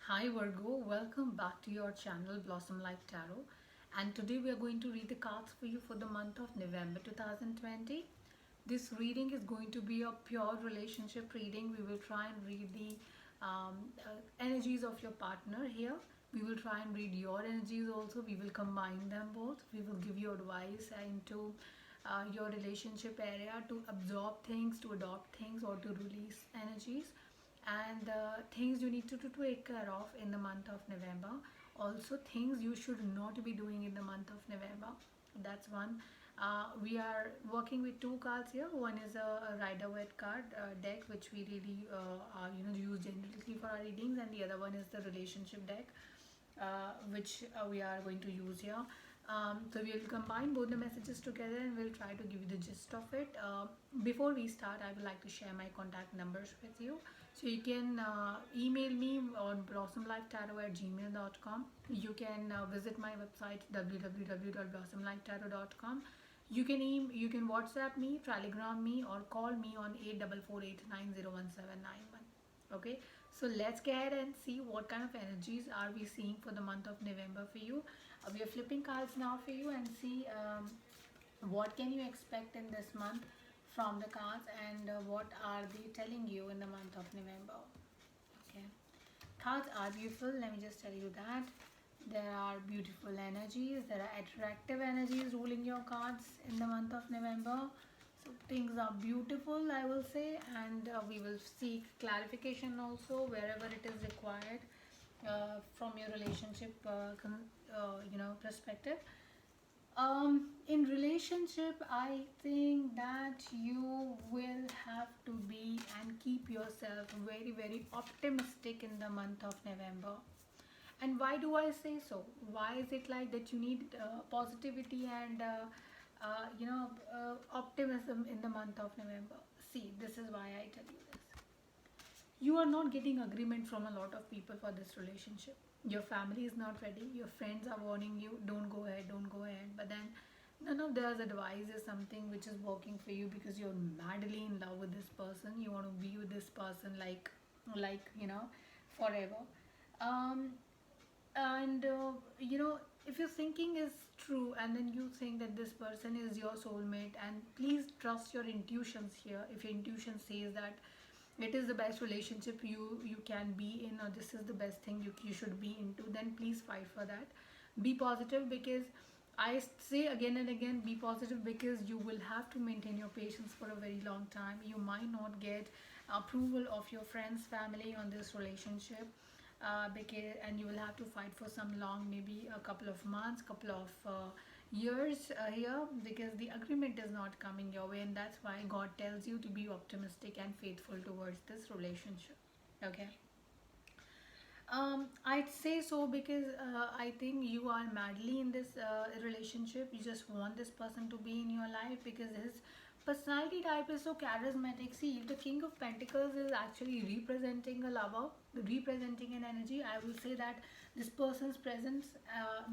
Hi Virgo, welcome back to your channel Blossom Life Tarot. And today we are going to read the cards for you for the month of November 2020. This reading is going to be a pure relationship reading. We will try and read the energies of your partner here. We will try and read your energies also. We will combine them both. We will give you advice into your relationship area to absorb things, to adopt things, or to release energies and things you need to take care of in the month of November. Also, things you should not be doing in the month of November. That's one. We are working with two cards here. One is a Rider-Waite card deck, which we really use generally for our readings, and the other one is the relationship deck, which we are going to use here. So we will combine both the messages together and we'll try to give you the gist of it. Before we start, I would like to share my contact numbers with you. So you can email me on blossomlifetarot@gmail.com. You can visit my website www.blossomlifetarot.com. You can WhatsApp me, Telegram me, or call me on 8448901791. Okay, so let's get ahead and see what kind of energies are we seeing for the month of November for you. We are flipping cards now for you and see what can you expect in this month from the cards and what are they telling you in the month of November. Okay, cards are beautiful. Let me just tell you that there are beautiful energies, there are attractive energies ruling your cards in the month of November. So things are beautiful, I will say, and we will seek clarification also wherever it is required from your relationship perspective. In relationship, I think that you will have to be and keep yourself very, very optimistic in the month of November. And why do I say so? Why is it like that you need positivity and optimism in the month of November? See, this is why I tell you this. You are not getting agreement from a lot of people for this relationship. Your family is not ready. Your friends are warning you, don't go ahead, don't go ahead. But then none of their advice is something which is working for you because you're madly in love with this person. You want to be with this person forever. Um, and if your thinking is true and then you think that this person is your soulmate, and please trust your intuitions here. If your intuition says that it is the best relationship you can be in, or this is the best thing you should be into, then please fight for that. Be positive, because I say again and again, be positive, because you will have to maintain your patience for a very long time. You might not get approval of your friends, family on this relationship, and you will have to fight for some long, maybe a couple of months, couple of years here, because the agreement is not coming your way, and that's why God tells you to be optimistic and faithful towards this relationship. Okay. I'd say so because I think you are madly in this relationship. You just want this person to be in your life because his personality type is so charismatic. See, if the King of Pentacles is actually representing a lover, representing an energy, I will say that this person's presence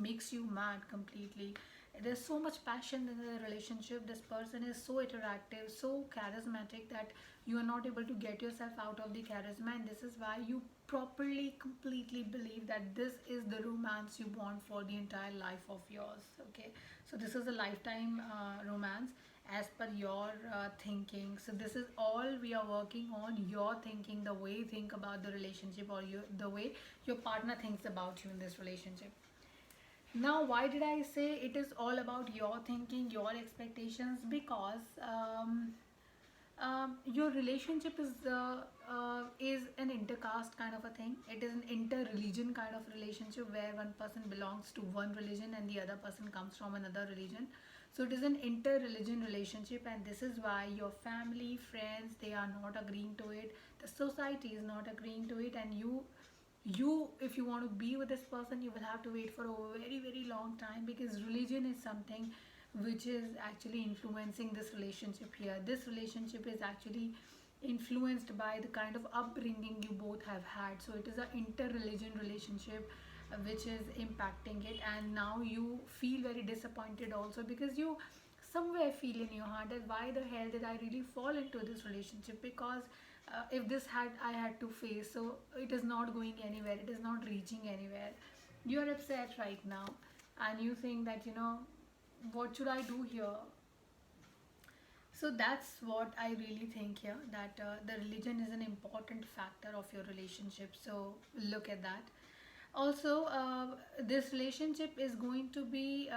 makes you mad completely. There's so much passion in the relationship. This person is so interactive, so charismatic that you are not able to get yourself out of the charisma, and this is why you properly completely believe that this is the romance you want for the entire life of yours. Okay, so this is a lifetime romance as per your thinking. So this is all we are working on, your thinking, the way you think about the relationship, or the way your partner thinks about you in this relationship. Now, why did I say it is all about your thinking, your expectations? Because your relationship is an intercaste kind of a thing. It is an inter-religion kind of relationship where one person belongs to one religion and the other person comes from another religion. So it is an inter-religion relationship, and this is why your family, friends, they are not agreeing to it. The society is not agreeing to it, and you if you want to be with this person, you will have to wait for a very, very long time, because religion is something which is actually influencing this relationship here. This relationship is actually influenced by the kind of upbringing you both have had. So it is an inter-religion relationship which is impacting it, and now you feel very disappointed also, because you somewhere feel in your heart that why the hell did I really fall into this relationship, because if this had I had to face, so it is not going anywhere, it is not reaching anywhere. You are upset right now, and you think that, what should I do here? So that's what I really think here, that the religion is an important factor of your relationship. So look at that. Also, this relationship is going to be,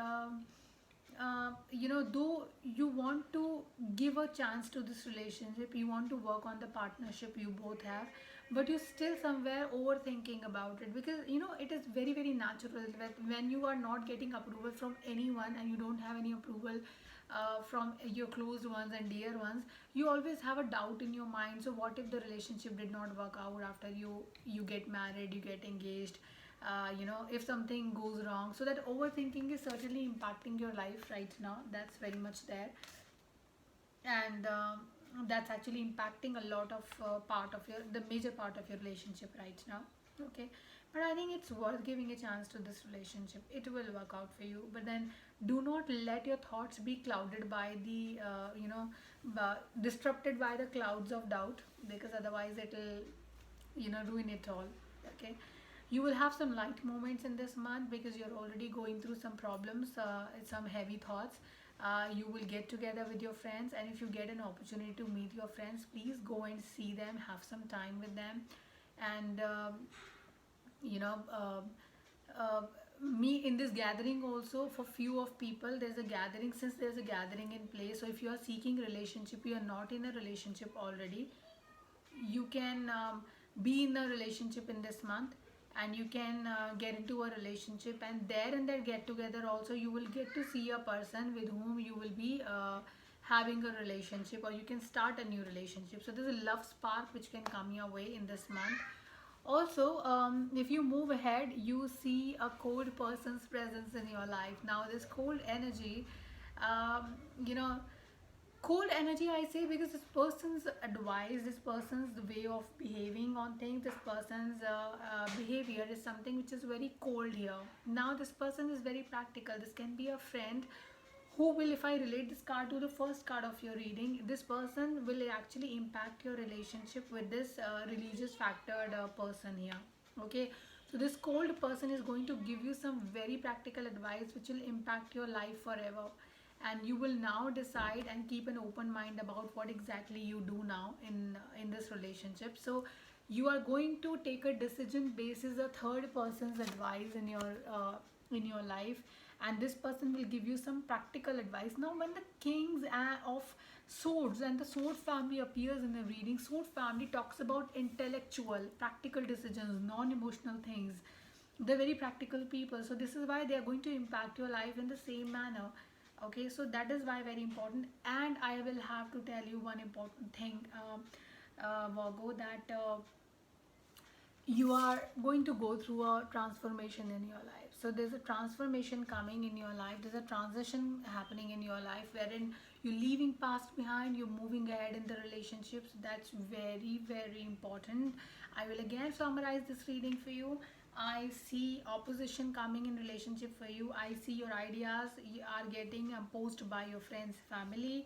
though you want to give a chance to this relationship, you want to work on the partnership you both have, but you're still somewhere overthinking about it, because it is very, very natural that when you are not getting approval from anyone and you don't have any approval from your closed ones and dear ones, you always have a doubt in your mind. So what if the relationship did not work out after you get married, you get engaged, if something goes wrong? So that overthinking is certainly impacting your life right now, that's very much there. And that's actually impacting a lot of part of your the major part of your relationship right now. Okay, but I think it's worth giving a chance to this relationship, it will work out for you. But then do not let your thoughts be clouded by the disrupted by the clouds of doubt, because otherwise it'll ruin it all. Okay, you will have some light moments in this month because you're already going through some problems, some heavy thoughts. You will get together with your friends, and if you get an opportunity to meet your friends, please go and see them, have some time with them. And you know me in this gathering also, for few of people there's a gathering, since there's a gathering in place. So if you are seeking relationship, you are not in a relationship already, you can be in a relationship in this month, and you can get into a relationship, and there in that get together also you will get to see a person with whom you will be having a relationship, or you can start a new relationship. So there's a love spark which can come your way in this month. Also, if you move ahead, you see a cold person's presence in your life. Now this cold energy, um, you know cold energy I say, because this person's advice, this person's way of behaving on things, this person's behavior is something which is very cold here. Now this person is very practical. This can be a friend who will, if I relate this card to the first card of your reading, this person will actually impact your relationship with this religious factored person here. Okay, so this cold person is going to give you some very practical advice which will impact your life forever, and you will now decide and keep an open mind about what exactly you do now in this relationship. So you are going to take a decision basis a third person's advice in your life, and this person will give you some practical advice. Now when the kings of swords and the sword family appears in the reading, sword family talks about intellectual practical decisions, non-emotional things. They're very practical people, so this is why they are going to impact your life in the same manner. Okay, so that is why very important. And I will have to tell you one important thing, Virgo, that you are going to go through a transformation in your life. So there's a transformation coming in your life, there's a transition happening in your life, wherein you're leaving past behind, you're moving ahead in the relationships. That's very, very important. I will again summarize this reading for you. I see opposition coming in relationship for you. I see your ideas are getting opposed by your friends, family,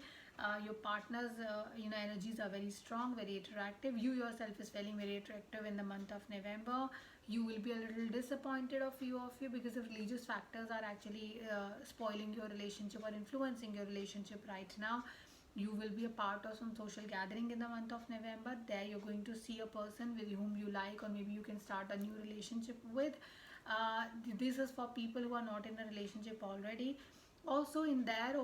your partners. Energies are very strong, very attractive. You yourself is feeling very attractive in the month of November. You will be a little disappointed of few of you because the religious factors are actually spoiling your relationship or influencing your relationship right now. You will be a part of some social gathering in the month of November. There you're going to see a person with whom you like, or maybe you can start a new relationship with. This is for people who are not in a relationship already. Also in there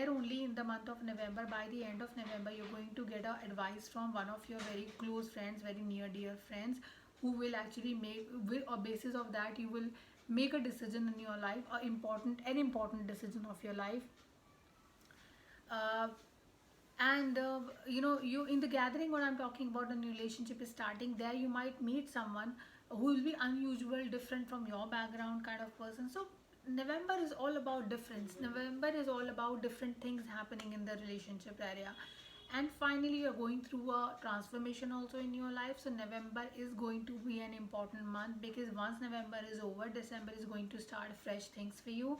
only in the month of November, by the end of November, you're going to get a advice from one of your very close friends, very near dear friends, who will actually make, with a basis of that you will make a decision in your life, an important decision of your life. uh, and you in the gathering, what I'm talking about, a new relationship is starting. There you might meet someone who will be unusual, different from your background kind of person. So November is all about difference. November is all about different things happening in the relationship area. And finally you're going through a transformation also in your life. So November is going to be an important month, because once November is over, December is going to start fresh things for you,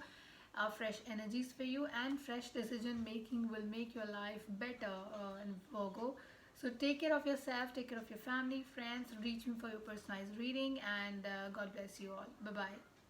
fresh energies for you, and fresh decision making will make your life better in Virgo. So take care of yourself, take care of your family, friends. Reach me for your personalized reading, and God bless you all. Bye bye.